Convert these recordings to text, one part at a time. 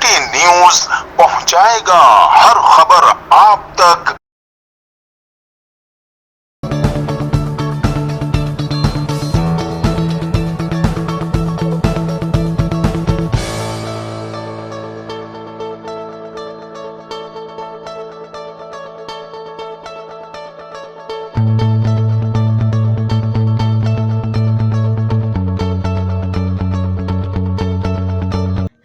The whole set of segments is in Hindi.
सिटी न्यूज पहुंचाएगा हर खबर आप तक।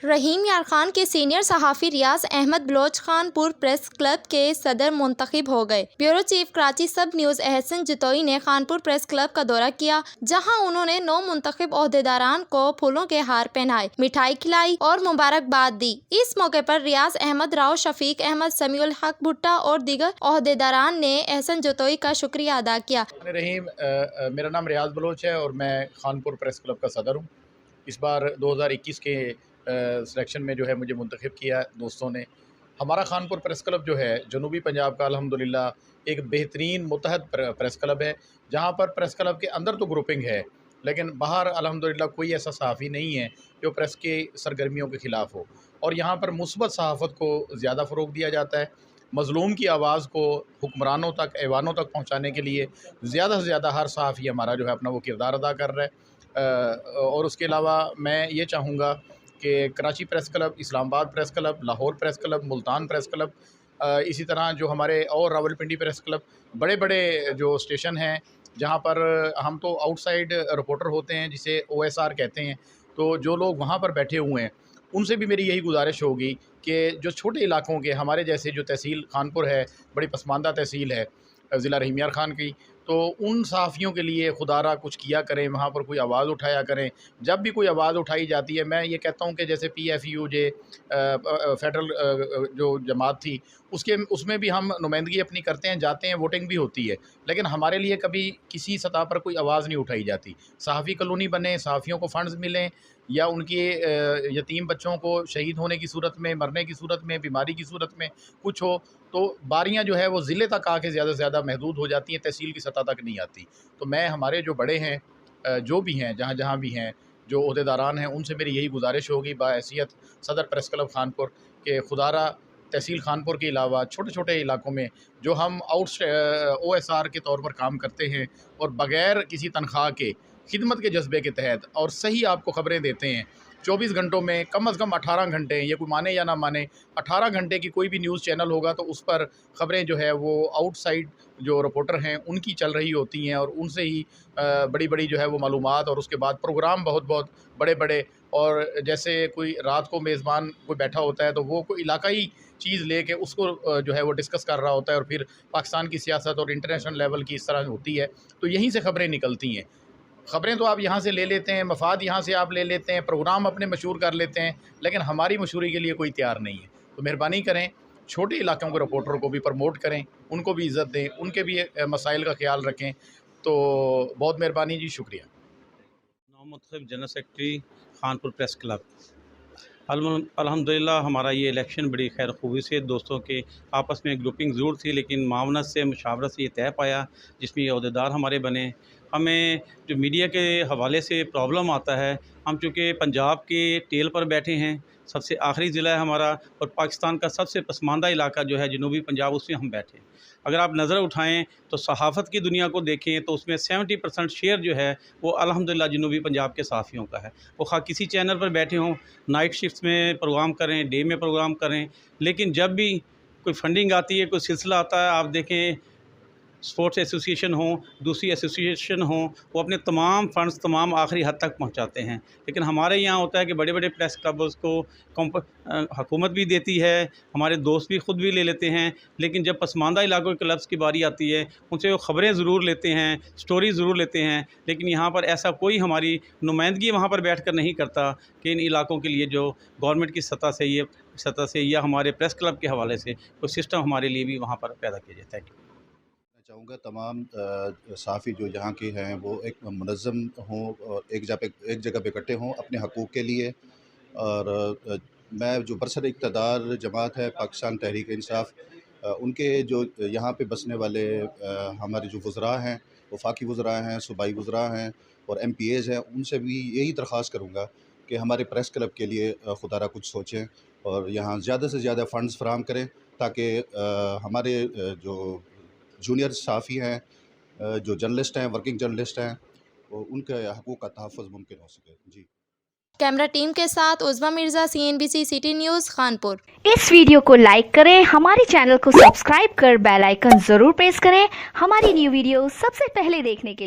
रहीम यार खान के सीनियर सहाफ़ी रियाज अहमद बलोच खानपुर प्रेस क्लब के सदर मुंतखब हो गए। ब्यूरो चीफ कराची सब न्यूज़ एहसन जतोई ने खानपुर प्रेस क्लब का दौरा किया, जहां उन्होंने 9 मुंतखब ओहदेदारान को फूलों के हार पहनाए, मिठाई खिलाई और मुबारकबाद दी। इस मौके पर रियाज अहमद, राव शफीक अहमद, समीउल हक भुट्टा और दीगर ओहदेदारान ने एहसन जतोई का शुक्रिया अदा किया। रहीम, मेरा नाम रियाज बलोच है और मैं खानपुर प्रेस क्लब का सदर हूँ। इस बार 2021 के सिलेक्शन में जो है मुझे मुंतखब किया दोस्तों ने। हमारा खानपुर प्रेस क्लब जो है जनूबी पंजाब का अल्हम्दुलिल्लाह एक बेहतरीन मुतहद प्रेस क्लब है, जहाँ पर प्रेस क्लब के अंदर तो ग्रुपिंग है, लेकिन बाहर अल्हम्दुलिल्लाह कोई ऐसा सहाफ़ी नहीं है जो प्रेस की सरगर्मियों के ख़िलाफ़ हो। और यहाँ पर मुस्बत सहाफ़त को ज़्यादा फ़रोग़ दिया जाता है। मज़लूम की आवाज़ को हुक्मरानों तक, ऐवानों तक पहुँचाने के लिए ज़्यादा से ज़्यादा हर सहाफ़ी हमारा जो है अपना वो किरदार अदा कर रहा है। और उसके अलावा मैं ये चाहूँगा कि Karachi press club, Islamabad press club, Lahore press club, Multan press club, इसी तरह जो हमारे और रावलपिंडी प्रेस क्लब, बड़े बड़े जो स्टेशन हैं जहाँ पर हम तो आउटसाइड रिपोर्टर होते हैं जिसे OSR कहते हैं, तो जो लोग वहाँ पर बैठे हुए हैं उनसे भी मेरी यही गुजारिश होगी कि जो छोटे इलाकों के हमारे जैसे जो तहसील खानपुर है, बड़ी पसमानदा तहसील है ज़िला रहीम यार खान की, तो उन सहाफ़ियों के लिए खुदारा कुछ किया करें, वहाँ पर कोई आवाज़ उठाया करें। जब भी कोई आवाज़ उठाई जाती है, मैं ये कहता हूँ कि जैसे PFUJ फेडरल जो जमात थी उसमें भी हम नुमाइंदगी अपनी करते हैं, जाते हैं, वोटिंग भी होती है, लेकिन हमारे लिए कभी किसी सतह पर कोई आवाज़ नहीं उठाई जाती। सहाफ़ी कॉलोनी बने, सहाफ़ियों को फ़ंड्स मिलें या उनके यतीम बच्चों को शहीद होने की सूरत में, मरने की सूरत में, बीमारी की सूरत में कुछ हो, तो बारियाँ जो है वो ज़िले तक आके ज़्यादा से ज़्यादा महदूद हो जाती हैं, तहसील की सतह तक नहीं आती। तो मैं हमारे जो बड़े हैं, जो भी हैं, जहाँ भी हैं, जो ओहदेदारान हैं, उनसे मेरी यही गुजारिश होगी बाहैसियत सदर प्रेस क्लब खानपुर के खुदारा तहसील खानपुर के अलावा छोटे छोटे इलाकों में जो हम OSR के तौर पर काम करते हैं और बग़ैर किसी तनख्वाह के खिदमत के जज्बे के तहत और सही आपको ख़बरें देते हैं 24 घंटों में कम से कम 18 घंटे, ये कोई माने या ना माने, 18 घंटे की कोई भी न्यूज़ चैनल होगा तो उस पर ख़बरें जो है वो आउटसाइड जो रिपोर्टर हैं उनकी चल रही होती हैं और उनसे ही बड़ी बड़ी जो है वो मालूमात और उसके बाद प्रोग्राम बहुत बहुत बड़े बड़े, और जैसे कोई रात को मेज़बान कोई बैठा होता है तो वो कोई इलाकाई चीज़ लेके उसको जो है वो डिस्कस कर रहा होता है और फिर पाकिस्तान की सियासत और इंटरनेशनल लेवल की इस तरह होती है, तो यहीं से ख़बरें निकलती हैं। ख़बरें तो आप यहाँ से ले लेते हैं, मफाद यहाँ से आप ले लेते हैं, प्रोग्राम अपने मशहूर कर लेते हैं, लेकिन हमारी मशहूरी के लिए कोई तैयार नहीं है। तो मेहरबानी करें, छोटे इलाकों के रिपोर्टरों को भी प्रमोट करें, उनको भी इज़्ज़त दें, उनके भी मसाइल का ख्याल रखें। तो बहुत मेहरबानी जी, शुक्रिया। नामुंतखब general secretary Khanpur press club. अल्हम्दुलिल्लाह हमारा ये इलेक्शन बड़ी खैर खूबी से दोस्तों के आपस में ग्रुपिंग ज़रूर थी, लेकिन मावनत से मुशावरत से ये तय पाया जिसमें ये अहदेदार हमारे बने। हमें जो मीडिया के हवाले से प्रॉब्लम आता है, हम चूँकि पंजाब के टेल पर बैठे हैं, सबसे आखिरी ज़िला है हमारा और पाकिस्तान का सबसे पसमानदा इलाका जो है जनूबी पंजाब, उसमें हम बैठे। अगर आप नज़र उठाएं तो सहाफ़त की दुनिया को देखें तो उसमें 70% शेयर जो है वो अल्हम्दुलिल्लाह जनूबी पंजाब के सहाफ़ियों का है। वो खा किसी चैनल पर बैठे हों, नाइट शिफ्ट्स में प्रोग्राम करें, डे में प्रोग्राम करें, लेकिन जब भी कोई फंडिंग आती है, कोई सिलसिला आता है, आप देखें स्पोर्ट्स एसोसिएशन हो, दूसरी एसोसिएशन हो, वो अपने तमाम फ़ंड्स तमाम आखिरी हद तक पहुंचाते हैं। लेकिन हमारे यहाँ होता है कि बड़े बड़े प्रेस क्लब्स को हुकूमत भी देती है, हमारे दोस्त भी ख़ुद भी ले लेते हैं, लेकिन जब पसमानदा इलाकों के क्लब्स की बारी आती है उनसे वो ख़बरें ज़रूर लेते हैं, स्टोरी ज़रूर लेते हैं, लेकिन यहाँ पर ऐसा कोई हमारी नुमाइंदगी वहाँ पर बैठ कर नहीं करता कि इन इलाकों के लिए जो गवर्नमेंट की सतह से या हमारे प्रेस क्लब के हवाले से कोई सिस्टम हमारे लिए भी वहाँ पर पैदा किया जाता है। चाहूँगा तमाम सहाफ़ी जो यहाँ के हैं वो एक मुनज़्ज़म हों और एक जगह पे इकट्ठे हों अपने हकूक़ के लिए। और मैं जो बरसर इक़्तिदार जमात है पाकिस्तान तहरीक इंसाफ़, उनके जो यहाँ पे बसने वाले हमारे जो वज़रा हैं, वफाकी वज़रा हैं, सूबाई वज़रा हैं और MPAs हैं, उनसे भी यही दरख्वास्त करूँगा कि हमारे प्रेस क्लब के लिए खुदारा कुछ सोचें और यहाँ ज़्यादा से ज़्यादा फ़ंड्स फराहम करें ताकि हमारे जो जूनियर सहाफ़ी हैं, जो जर्नलिस्ट हैं, वर्किंग जर्नलिस्ट हैं, वो उनके हकूक़ का तहफ़्फ़ुज़ मुमकिन हो सके। जी। कैमरा टीम के साथ Uzma Mirza, CNBC city news, Kanpur. इस वीडियो को लाइक करें, हमारे चैनल को सब्सक्राइब कर बेल आइकन जरूर प्रेस करें हमारी न्यू वीडियो सबसे पहले देखने के लिए।